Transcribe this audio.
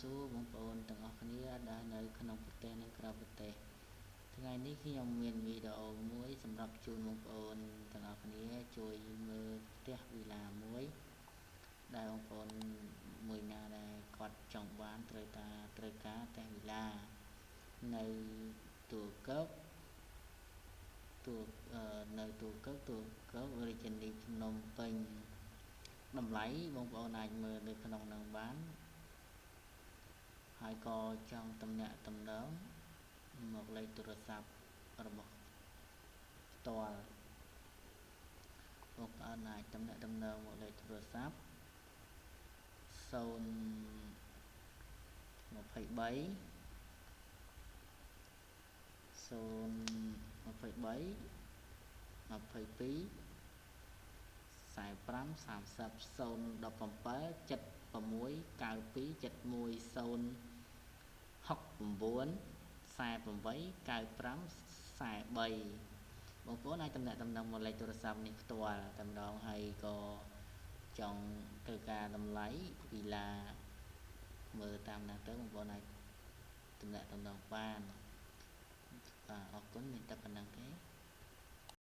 សួរបងប្អូនទាំងអស់គ្នាដែលនៅក្នុងប្រទេសនិងក្រៅប្រទេសថ្ងៃនេះខ្ញុំមានវីដេអូមួយសម្រាប់ជូនបងប្អូនទាំងអស់គ្នាជួយមើលផ្ទះវីឡាមួយដែលបងប្អូនមួយណាដែលគាត់ចង់បានត្រូវការផ្ទះវីឡានៅទូកឹករាជធានីភ្នំពេញតម្លៃបងប្អូនអាចមើលនៅក្នុងនឹងបានហើយក៏ចង់ទំនាក់ទំនងមកលេខទូរស័ព្ទរបស់ផ្ទាល់បងប្អូនអាចទំនាក់ទំនងមកលេខទូរស័ព្ទបងប្អូនអាចទំនាក់ទំនងមកលេខទូរស័ព្ទនេះផ្ទាល់តែម្ដងហើយក៏ចង់ត្រូវការតម្លៃវីឡាមើលតាមណាទៅបងប្អូនអាចទំនាក់ទំនងបានបាទអរគុណមានតែប៉ុណ្្នឹងទេ